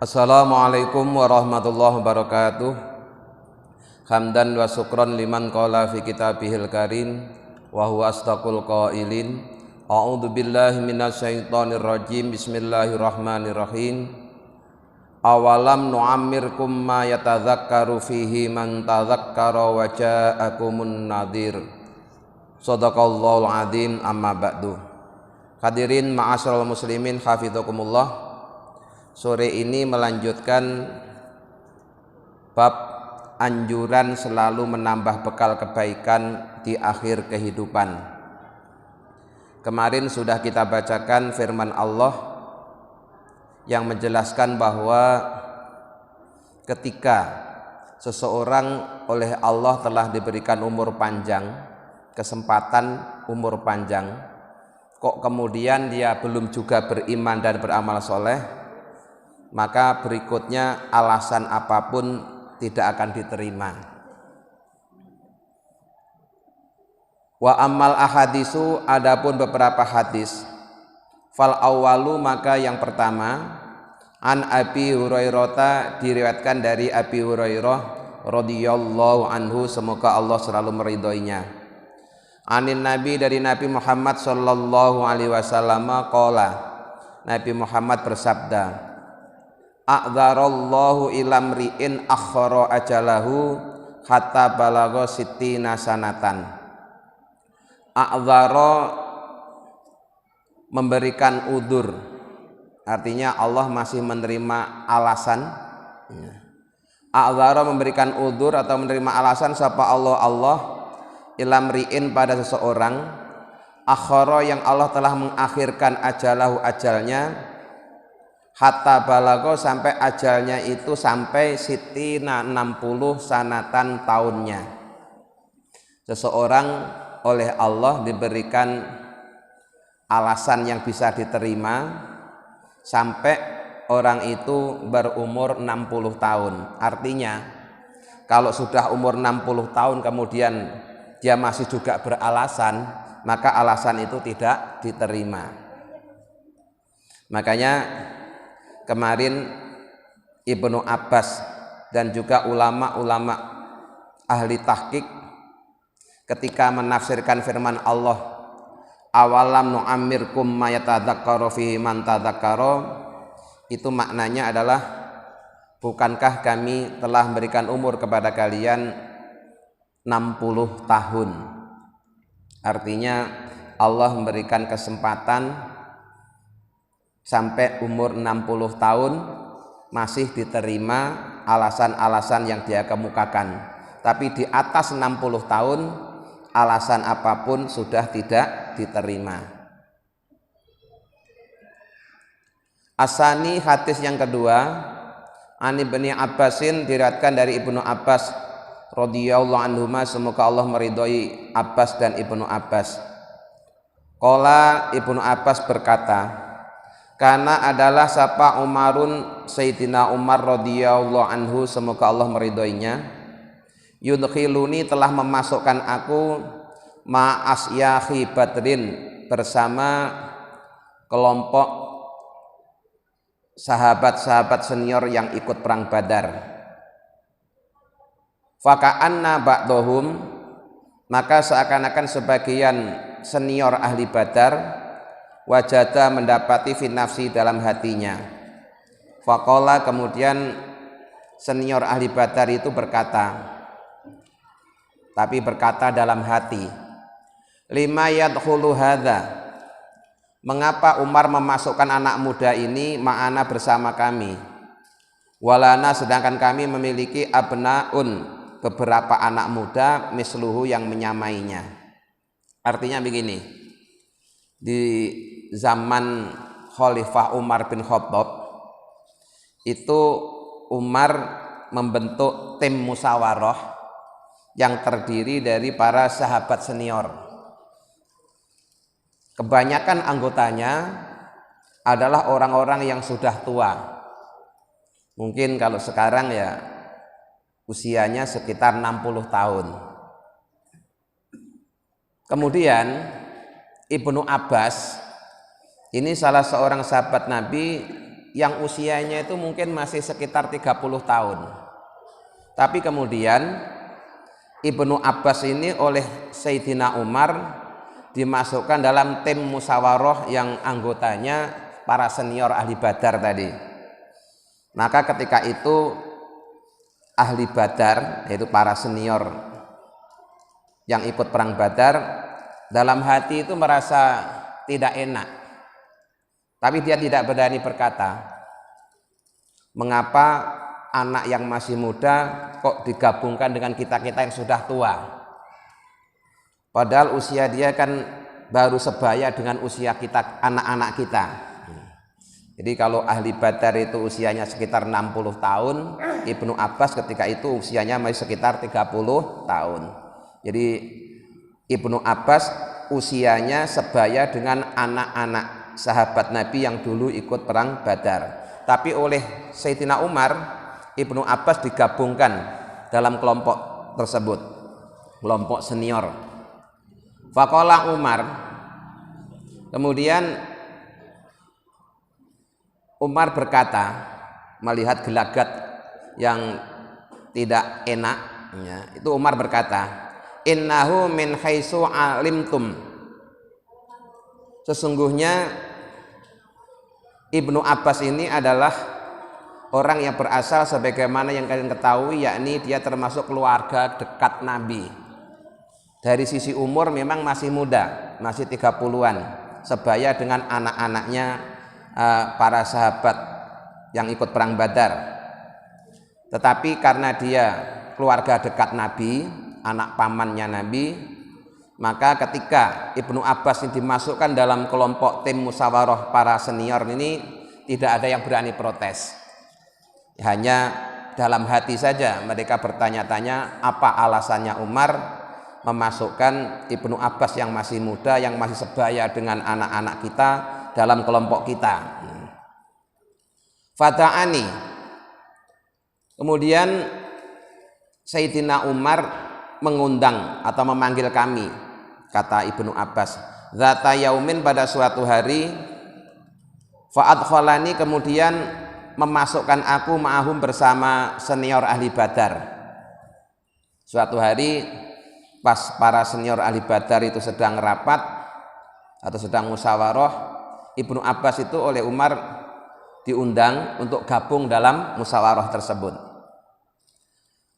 Assalamualaikum warahmatullahi wabarakatuh. Hamdan wa syukran liman qala fi kitabihil karim wa huwa astaqul qailin. A'udzu billahi minasyaitonir rajim. Bismillahirrahmanirrahim. Awalam nu'ammirkum ma yatadzakkaru fihi man tadzakkara wa ja'akumun nadhir. Shadaqallahul adzim. Amma ba'du. Hadirin ma'asyiral muslimin hafizakumullah. Sore ini melanjutkan bab anjuran selalu menambah bekal kebaikan di akhir kehidupan. Kemarin sudah kita bacakan firman Allah yang menjelaskan bahwa ketika seseorang oleh Allah telah diberikan umur panjang, kesempatan umur panjang, kok kemudian dia belum juga beriman dan beramal soleh, maka berikutnya alasan apapun tidak akan diterima. Wa ammal ahadisu, adapun beberapa hadis, fal awalu, maka yang pertama, an Abi Hurairah, diriwayatkan dari Abi Hurairah radhiyallahu anhu, semoga Allah selalu meridhoinya. Anin Nabi, dari Nabi Muhammad sallallahu alaihi wasallam, qala, Nabi Muhammad bersabda, a'dzarallahu ilamri'in akhara ajalahu hatta balagha sittina sanatan. A'dzara, memberikan udzur, artinya Allah masih menerima alasan. A'dzara, memberikan udzur atau menerima alasan sapa Allah ilamri'in, pada seseorang, akhara, yang Allah telah mengakhirkan ajalahu, ajalnya, hatta balago, sampai ajalnya itu sampai sitina 60 sanatan, tahunnya. Seseorang oleh Allah diberikan alasan yang bisa diterima sampai orang itu berumur 60 tahun. Artinya kalau sudah umur 60 tahun kemudian dia masih juga beralasan, maka alasan itu tidak diterima. Makanya kemarin Ibnu Abbas dan juga ulama-ulama ahli tahqiq ketika menafsirkan firman Allah, awalam nu'ammirkum ma yatadzakkaru fihi man tadzakkara, itu maknanya adalah, bukankah kami telah memberikan umur kepada kalian 60 tahun. Artinya Allah memberikan kesempatan sampai umur 60 tahun masih diterima alasan-alasan yang dia kemukakan. Tapi di atas 60 tahun alasan apapun sudah tidak diterima. Asani, hadis yang kedua, an Ibnu Abbasin, diriwayatkan dari Ibnu Abbas radhiyallahu anhuma, semoga Allah meridhoi Abbas dan Ibnu Abbas. Qala, Ibnu Abbas berkata, karena adalah sapa Umarun, Sayyidina Umar radhiyallahu anhu, semoga Allah meridhoinya, yudkhiluni, telah memasukkan aku, ma'asyahi badrin, bersama kelompok sahabat-sahabat senior yang ikut perang Badar. Faka'anna ba'dhum, maka seakan-akan sebagian senior ahli Badar, wajada, mendapati, fi nafsi, dalam hatinya. Faqala, kemudian senior ahli Badar itu berkata, tapi berkata dalam hati, lima yadkhulu hadza, mengapa Umar memasukkan anak muda ini ma'ana, bersama kami, walana, sedangkan kami memiliki abnaun, beberapa anak muda, misluhu, yang menyamainya. Artinya begini, di zaman Khalifah Umar bin Khattab itu Umar membentuk tim musyawarah yang terdiri dari para sahabat senior. Kebanyakan anggotanya adalah orang-orang yang sudah tua. Mungkin kalau sekarang ya usianya sekitar 60 tahun. Kemudian Ibnu Abbas ini salah seorang sahabat Nabi yang usianya itu mungkin masih sekitar 30 tahun. Tapi kemudian Ibnu Abbas ini oleh Sayyidina Umar dimasukkan dalam tim musyawarah yang anggotanya para senior ahli Badar tadi. Maka ketika itu ahli Badar, yaitu para senior yang ikut perang Badar, dalam hati itu merasa tidak enak. Tapi dia tidak berani berkata, mengapa anak yang masih muda kok digabungkan dengan kita-kita yang sudah tua? Padahal usia dia kan baru sebaya dengan usia kita, anak-anak kita. Jadi kalau ahli Badar itu usianya sekitar 60 tahun, Ibnu Abbas ketika itu usianya masih sekitar 30 tahun. Jadi Ibnu Abbas usianya sebaya dengan anak-anak sahabat Nabi yang dulu ikut perang Badar. Tapi oleh Sayyidina Umar, Ibnu Abbas digabungkan dalam kelompok tersebut, kelompok senior. Faqala Umar, kemudian Umar berkata, melihat gelagat yang tidak enak, ya, itu Umar berkata, innahu min haitsu alimtum, sesungguhnya Ibnu Abbas ini adalah orang yang berasal sebagaimana yang kalian ketahui, yakni dia termasuk keluarga dekat Nabi. Dari sisi umur memang masih muda, masih 30-an, sebaya dengan anak-anaknya para sahabat yang ikut perang Badar. Tetapi karena dia keluarga dekat Nabi, anak pamannya Nabi, maka ketika Ibnu Abbas ini dimasukkan dalam kelompok tim musyawarah para senior ini, tidak ada yang berani protes. Hanya dalam hati saja mereka bertanya-tanya apa alasannya Umar memasukkan Ibnu Abbas yang masih muda, yang masih sebaya dengan anak-anak kita dalam kelompok kita. Fata'ani, kemudian Sayyidina Umar mengundang atau memanggil kami, kata Ibnu Abbas, zata yaumin, pada suatu hari, fa'adkhalani, kemudian memasukkan aku ma'ahum, bersama senior ahli Badar. Suatu hari pas para senior ahli Badar itu sedang rapat atau sedang musyawarah, Ibnu Abbas itu oleh Umar diundang untuk gabung dalam musyawarah tersebut.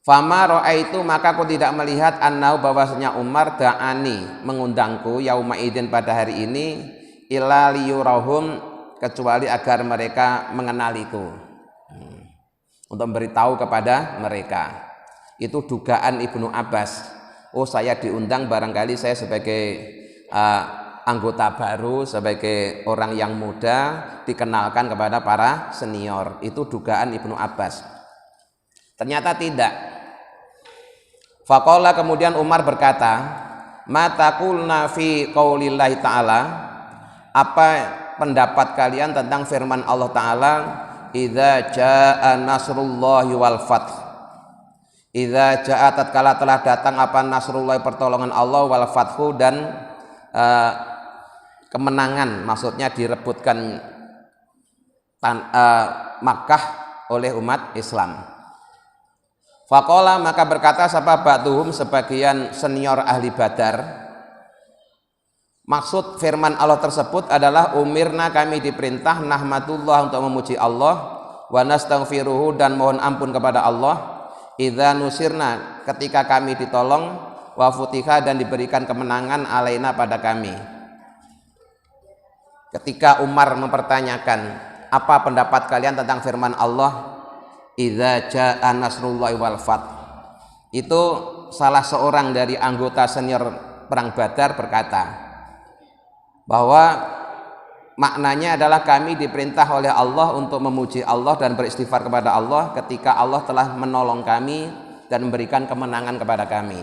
Fama ra'aitu, maka aku tidak melihat, annau, bahwasanya Umar da'ani, mengundangku, yauma idin, pada hari ini, illa liyurahum, kecuali agar mereka mengenaliku, untuk memberitahu kepada mereka. Itu dugaan Ibnu Abbas. Oh, saya diundang, barangkali saya sebagai anggota baru, sebagai orang yang muda, dikenalkan kepada para senior. Itu dugaan Ibnu Abbas. Ternyata tidak. Faqala, kemudian Umar berkata, ma taqulna fi qaulillahi ta'ala, apa pendapat kalian tentang firman Allah Ta'ala, idza jaa nasrullahi wal fath, idza jaa, tatkala telah datang apa nasrullahi, pertolongan Allah, wal fathu, dan kemenangan, maksudnya direbutkan Makkah oleh umat Islam. Faqala, maka berkata sapa ba'duhum, sebagian senior ahli Badar, maksud firman Allah tersebut adalah umirna, kami diperintah, nahmatullah, untuk memuji Allah, wa nastaghfiruhu, dan mohon ampun kepada Allah, idza nusirna, ketika kami ditolong, wa futiha, dan diberikan kemenangan, alaina, pada kami. Ketika Umar mempertanyakan apa pendapat kalian tentang firman Allah, idza jaa nasrullahi wal fath, itu salah seorang dari anggota senior perang Badar berkata bahwa maknanya adalah kami diperintah oleh Allah untuk memuji Allah dan beristighfar kepada Allah ketika Allah telah menolong kami dan memberikan kemenangan kepada kami.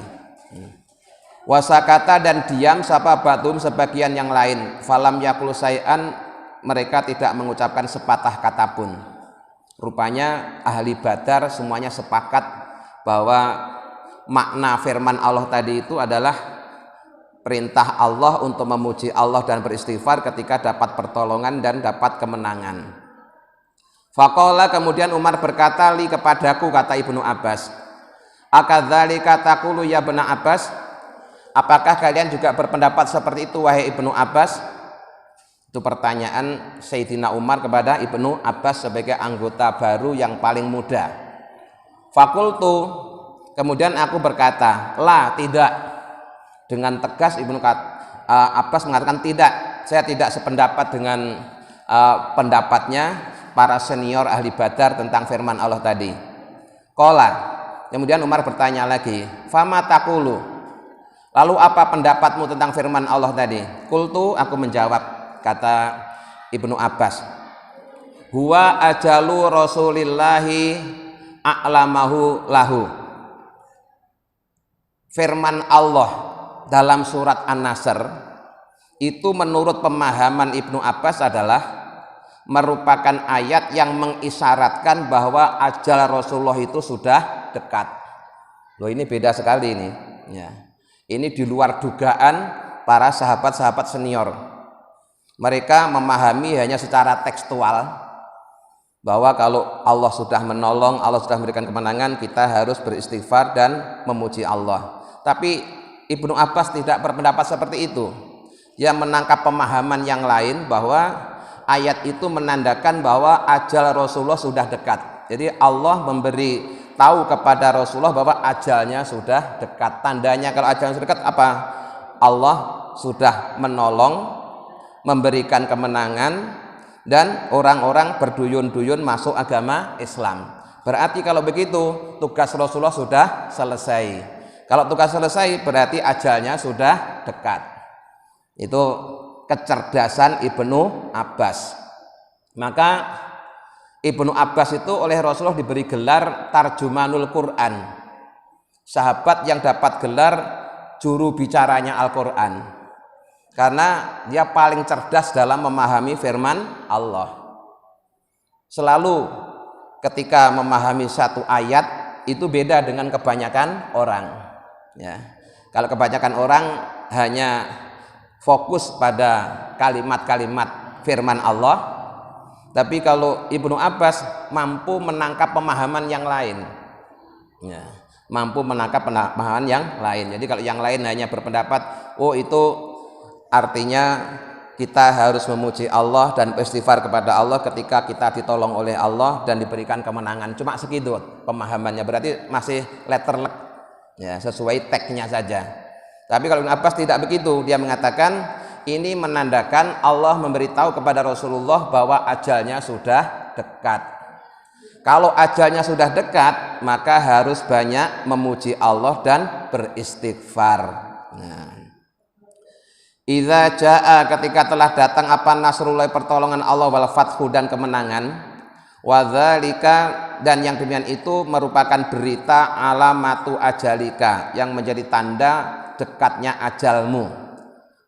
Wasakata, dan diam sapa batum, sebagian yang lain, falam yakul sayan, mereka tidak mengucapkan sepatah kata pun. Rupanya ahli Badar semuanya sepakat bahwa makna firman Allah tadi itu adalah perintah Allah untuk memuji Allah dan beristighfar ketika dapat pertolongan dan dapat kemenangan. Faqala, kemudian Umar berkata, li kepadaku, kata Ibnu Abbas, akadzalika taqulu ya Ibnu Abbas, apakah kalian juga berpendapat seperti itu wahai Ibnu Abbas? Itu pertanyaan Sayyidina Umar kepada Ibnu Abbas sebagai anggota baru yang paling muda. Fakultu, kemudian aku berkata, la, tidak. Dengan tegas Ibnu Abbas mengatakan tidak, saya tidak sependapat dengan pendapatnya para senior ahli Badar tentang firman Allah tadi. Qala, kemudian Umar bertanya lagi, fama taqulu, lalu apa pendapatmu tentang firman Allah tadi? Qultu, aku menjawab, kata Ibnu Abbas, huwa ajalu rasulillahi a'lamahu lahu. Firman Allah dalam surat An-Nasr itu menurut pemahaman Ibnu Abbas adalah merupakan ayat yang mengisyaratkan bahwa ajal Rasulullah itu sudah dekat. Loh, ini beda sekali ini. Ya. Ini di luar dugaan para sahabat-sahabat senior. Mereka memahami hanya secara tekstual bahwa kalau Allah sudah menolong, Allah sudah memberikan kemenangan, kita harus beristighfar dan memuji Allah. Tapi Ibnu Abbas tidak berpendapat seperti itu. Dia menangkap pemahaman yang lain bahwa ayat itu menandakan bahwa ajal Rasulullah sudah dekat. Jadi Allah memberi tahu kepada Rasulullah bahwa ajalnya sudah dekat. Tandanya kalau ajalnya sudah dekat apa? Allah sudah menolong, memberikan kemenangan, dan orang-orang berduyun-duyun masuk agama Islam. Berarti kalau begitu tugas Rasulullah sudah selesai. Kalau tugas selesai berarti ajalnya sudah dekat. Itu kecerdasan Ibnu Abbas. Maka Ibnu Abbas itu oleh Rasulullah diberi gelar Tarjumanul Quran, sahabat yang dapat gelar juru bicaranya Al-Quran, karena dia paling cerdas dalam memahami firman Allah. Selalu ketika memahami satu ayat itu beda dengan kebanyakan orang. Ya, kalau kebanyakan orang hanya fokus pada kalimat-kalimat firman Allah, tapi kalau Ibnu Abbas mampu menangkap pemahaman yang lain, ya, mampu menangkap pemahaman yang lain. Jadi kalau yang lain hanya berpendapat, oh itu artinya kita harus memuji Allah dan beristighfar kepada Allah ketika kita ditolong oleh Allah dan diberikan kemenangan, cuma segitu pemahamannya, berarti masih letterlek, ya, sesuai teksnya saja. Tapi kalau Ibnu Abbas tidak begitu, dia mengatakan ini menandakan Allah memberitahu kepada Rasulullah bahwa ajalnya sudah dekat. Kalau ajalnya sudah dekat, maka harus banyak memuji Allah dan beristighfar. Nah, idza jaa, ketika telah datang apa nasrullah, pertolongan Allah, wal fathu, dan kemenangan, wadzalika, dan yang demikian itu merupakan berita alamatu ajalika, yang menjadi tanda dekatnya ajalmu.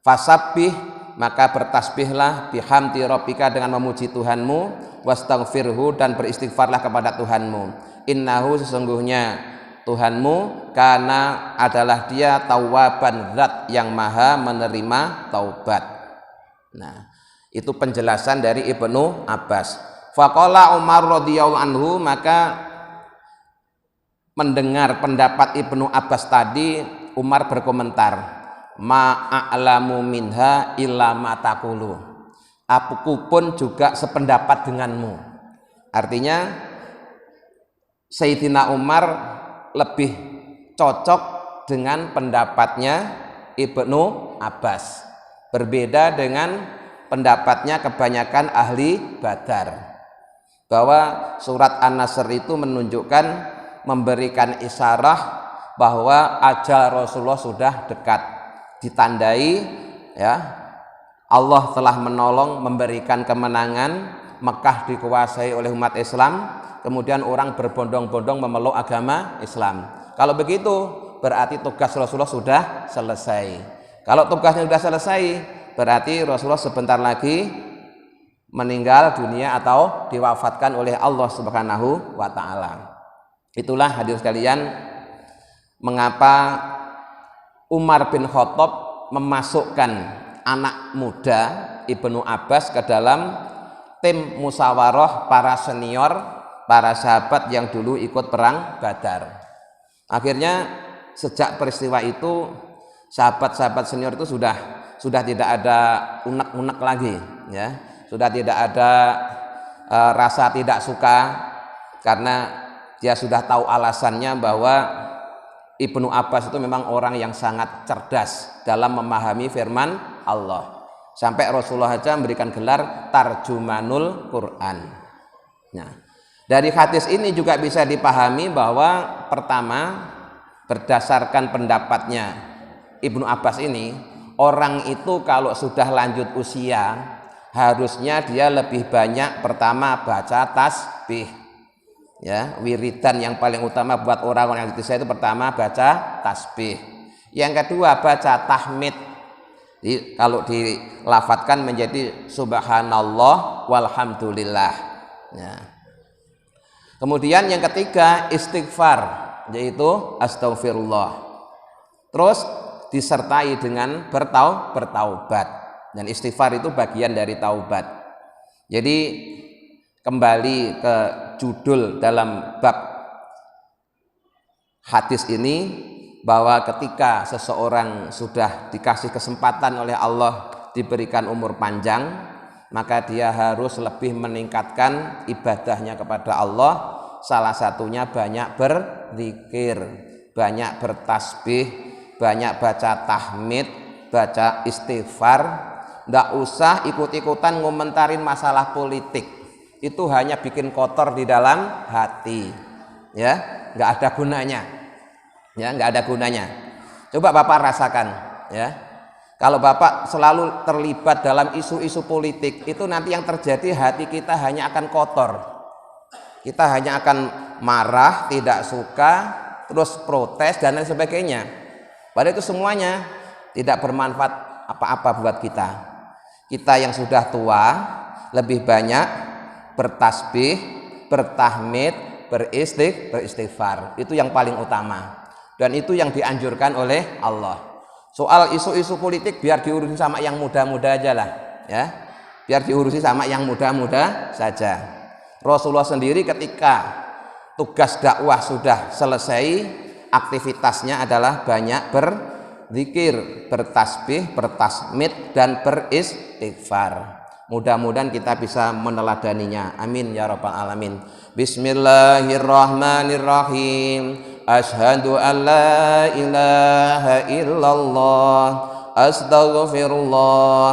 Fasabbih, maka bertasbihlah, bihamdi rabbika, dengan memuji Tuhanmu, wastaghfirhu, dan beristighfarlah kepada Tuhanmu. Innahu, sesungguhnya Tuhanmu, karena adalah dia tawwaban, zat yang maha menerima taubat. Nah, itu penjelasan dari Ibnu Abbas. Faqala Umar radhiyallahu anhu, maka mendengar pendapat Ibnu Abbas tadi, Umar berkomentar, ma'a'lamu minha illa ma taqulu, aku pun juga sependapat denganmu. Artinya Sayyidina Umar lebih cocok dengan pendapatnya Ibnu Abbas, berbeda dengan pendapatnya kebanyakan ahli Badar, bahwa surat An-Nasr itu menunjukkan, memberikan isyarah bahwa ajal Rasulullah sudah dekat, ditandai, ya, Allah telah menolong, memberikan kemenangan, Mekah dikuasai oleh umat Islam, kemudian orang berbondong-bondong memeluk agama Islam. Kalau begitu berarti tugas Rasulullah sudah selesai. Kalau tugasnya sudah selesai, berarti Rasulullah sebentar lagi meninggal dunia atau diwafatkan oleh Allah Subhanahu wa taala. Itulah hadirin sekalian, mengapa Umar bin Khattab memasukkan anak muda Ibnu Abbas ke dalam tim musyawarah para senior, para sahabat yang dulu ikut perang Badar. Akhirnya sejak peristiwa itu sahabat-sahabat senior itu sudah tidak ada unek-unek lagi, ya, sudah tidak ada rasa tidak suka, karena dia sudah tahu alasannya bahwa Ibnu Abbas itu memang orang yang sangat cerdas dalam memahami firman Allah. Sampai Rasulullah saja memberikan gelar Tarjumanul Quran. Nah, dari hadis ini juga bisa dipahami bahwa pertama, berdasarkan pendapatnya Ibnu Abbas ini, orang itu kalau sudah lanjut usia harusnya dia lebih banyak pertama baca tasbih, ya, wiridan yang paling utama buat orang-orang yang usia itu pertama baca tasbih, yang kedua baca tahmid. Jadi, kalau dilafatkan menjadi subhanallah walhamdulillah, ya. Kemudian yang ketiga istighfar, yaitu astagfirullah, terus disertai dengan bertaubat. Dan istighfar itu bagian dari taubat. Jadi kembali ke judul dalam bab hadis ini, bahwa ketika seseorang sudah dikasih kesempatan oleh Allah diberikan umur panjang, maka dia harus lebih meningkatkan ibadahnya kepada Allah. Salah satunya banyak berzikir, banyak bertasbih, banyak baca tahmid, baca istighfar. Nggak usah ikut-ikutan ngomentarin masalah politik, itu hanya bikin kotor di dalam hati, ya, nggak ada gunanya, ya, nggak ada gunanya. Coba Bapak rasakan, ya, kalau Bapak selalu terlibat dalam isu-isu politik, itu nanti yang terjadi hati kita hanya akan kotor, kita hanya akan marah, tidak suka, terus protes dan lain sebagainya. Padahal itu semuanya tidak bermanfaat apa-apa buat kita. Kita yang sudah tua lebih banyak bertasbih, bertahmid, beristighfar. Itu yang paling utama. Dan itu yang dianjurkan oleh Allah. Soal isu-isu politik biar diurusi sama yang muda-muda aja lah, ya. Biar diurusi sama yang muda-muda saja. Rasulullah sendiri ketika tugas dakwah sudah selesai, aktivitasnya adalah banyak berzikir, bertasbih, bertasmid, dan beristighfar. Mudah-mudahan kita bisa meneladaninya. Amin ya rabbal alamin. Bismillahirrahmanirrahim. Asyhadu an la ilaha illallah, astaghfirullah,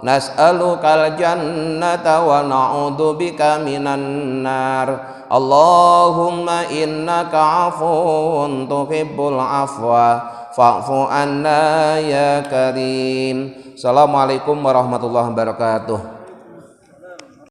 nas'alukal jannata wa na'udzubika minan nar. Allahumma innaka afuwun tuhibbul afwa fa'fu anna ya karim. Assalamualaikum warahmatullahi wabarakatuh.